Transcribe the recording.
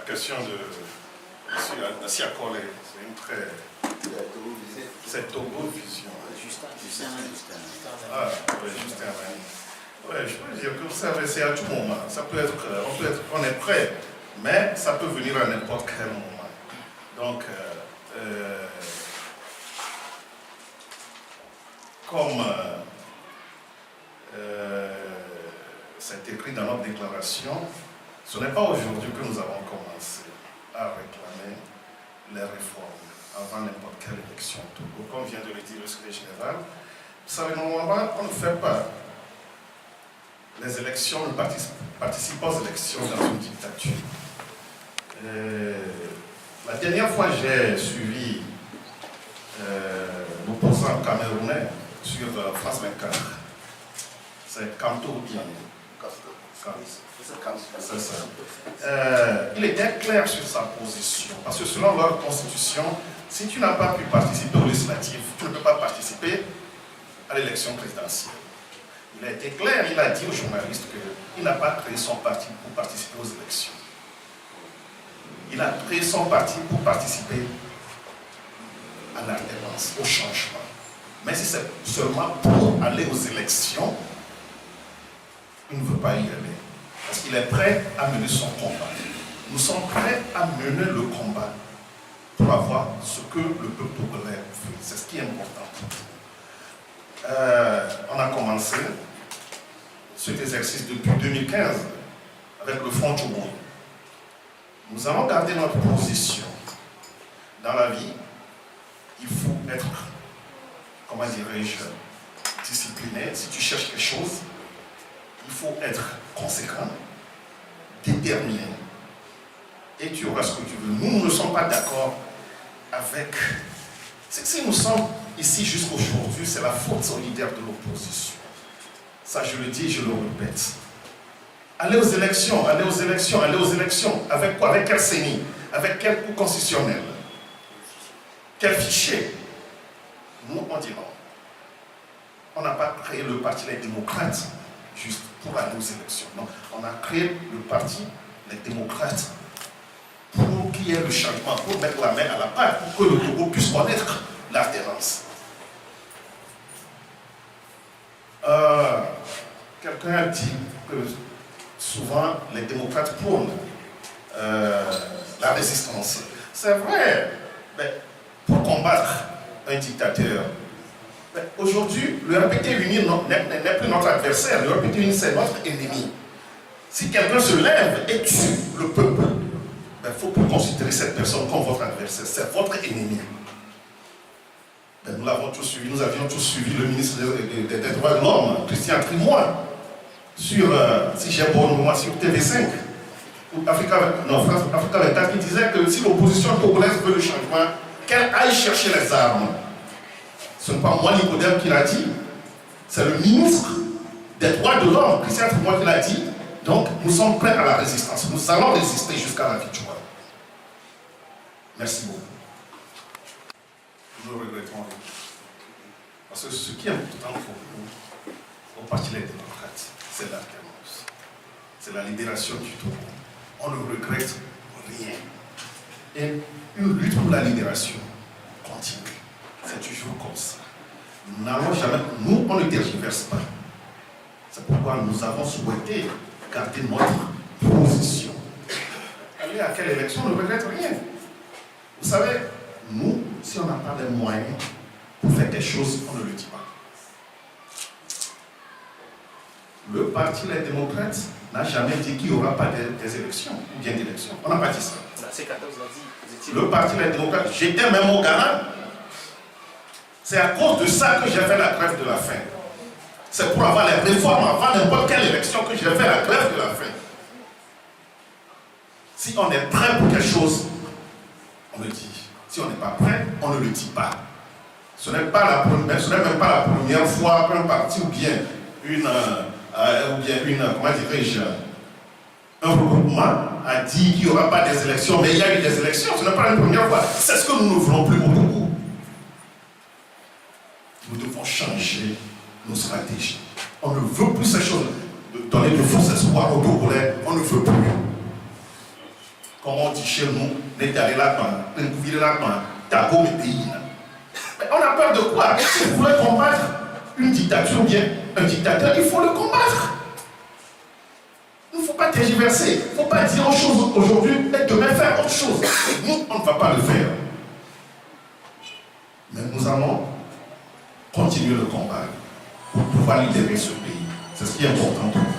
question de M. Nassia Collé, c'est une très... C'est Togo Vision. Justin. Ah, oui, Justin. Oui, je peux dire que vous savez, c'est à tout moment. Ça peut être, on est prêt, mais ça peut venir à n'importe quel moment. Donc, comme c'est écrit dans notre déclaration, ce n'est pas aujourd'hui que nous avons commencé à réclamer les réformes avant n'importe quelle élection. Comme vient de le dire le secrétaire général, vous savez, normalement, on ne fait pas les élections, on ne participe pas aux élections dans une dictature. La dernière fois, j'ai suivi l'opposant camerounais sur France 24. C'est Kanto bien. C'est ça. Il était clair sur sa position, parce que selon leur constitution, si tu n'as pas pu participer aux législatives, tu ne peux pas participer à l'élection présidentielle. Il a été clair, il a dit aux journalistes qu'il n'a pas créé son parti pour participer aux élections. Il a créé son parti pour participer à l'alternance, au changement. Mais si c'est seulement pour aller aux élections, il ne veut pas y aller. Parce qu'il est prêt à mener son combat. Nous sommes prêts à mener le combat pour avoir ce que le peuple togolais veut. C'est ce qui est important. On a commencé cet exercice depuis 2015 avec le Front Togo. Nous allons garder notre position. Dans la vie, il faut être, comment dirais-je, discipliné. Si tu cherches quelque chose, il faut être conséquent, déterminé, et tu auras ce que tu veux. Nous ne sommes pas d'accord avec... Si nous sommes ici jusqu'aujourd'hui, c'est la faute solidaire de l'opposition. Ça, je le dis et je le répète. Allez aux élections, allez aux élections, allez aux élections. Avec quoi? Avec quel CENI? Avec quel cours constitutionnel? Quel fichier? Nous, on dit non. On n'a pas créé le parti Les Démocrates juste pour aller aux élections. Non, on a créé le parti Les Démocrates pour qu'il y ait le changement, pour mettre la main à la pâte, pour que le Togo puisse connaître l'alternance. Quelqu'un a dit que souvent les démocrates prônent la résistance. C'est vrai, mais pour combattre un dictateur, aujourd'hui, le RPT uni n'est plus notre adversaire, le RPT uni c'est notre ennemi. Si quelqu'un se lève et tue le peuple, il faut plus considérer cette personne comme votre adversaire, c'est votre ennemi. Nous l'avons tous suivi, nous avions tous suivi le ministre des Droits de l'Homme, Christian Trimoine, sur, si j'ai bon mémoire, sur TV5, ou Africa 24, qui disait que si l'opposition togolaise veut le changement, qu'elle aille chercher les armes. Ce n'est pas moi, Nicodème, qui l'a dit, c'est le ministre des Droits de l'Homme, Christian Trimoine, qui l'a dit. Donc, nous sommes prêts à la résistance. Nous allons résister jusqu'à la victoire. Merci beaucoup. Nous regrettons. Parce que ce qui est important pour nous, au Parti des démocrates, c'est l'alternance. C'est la libération du Togo. On ne regrette rien. Et une lutte pour la libération continue. C'est toujours comme ça. Nous n'allons jamais, nous, on ne tergiverse pas. C'est pourquoi nous avons souhaité garder notre position. Aller à quelle élection, on ne regrette rien. Vous savez, nous, si on n'a pas les moyens pour faire des choses, on ne le dit pas. Le parti Les Démocrates n'a jamais dit qu'il n'y aura pas des élections, ou bien d'élections. On n'a pas dit ça. Le parti Les Démocrates, j'étais même au Ghana. C'est à cause de ça que j'ai fait la grève de la faim. C'est pour avoir les réformes avant n'importe quelle élection que j'ai fait la grève de la faim. Si on est prêt pour quelque chose, on le dit. Si on n'est pas prêt, on ne le dit pas. Ce n'est même pas la première fois qu'un parti ou bien comment dirais-je, un regroupement a dit qu'il n'y aura pas des élections, mais il y a eu des élections. Ce n'est pas la première fois. C'est ce que nous ne voulons plus au Togo. Nous devons changer nos stratégies. On ne veut plus ces choses. Donner de faux espoirs aux Togolais, on ne veut plus. comme on dit chez nous, n'étalez la main, ne couvrir la main, d'abord mes pays. Mais on a peur de quoi? Si vous voulez combattre une dictature, bien un dictateur, il faut le combattre. Il ne faut pas tergiverser, il ne faut pas dire autre chose aujourd'hui et demain faire autre chose. Nous, on ne va pas le faire. Mais nous allons continuer le combat pour pouvoir libérer ce pays. C'est ce qui est important pour nous.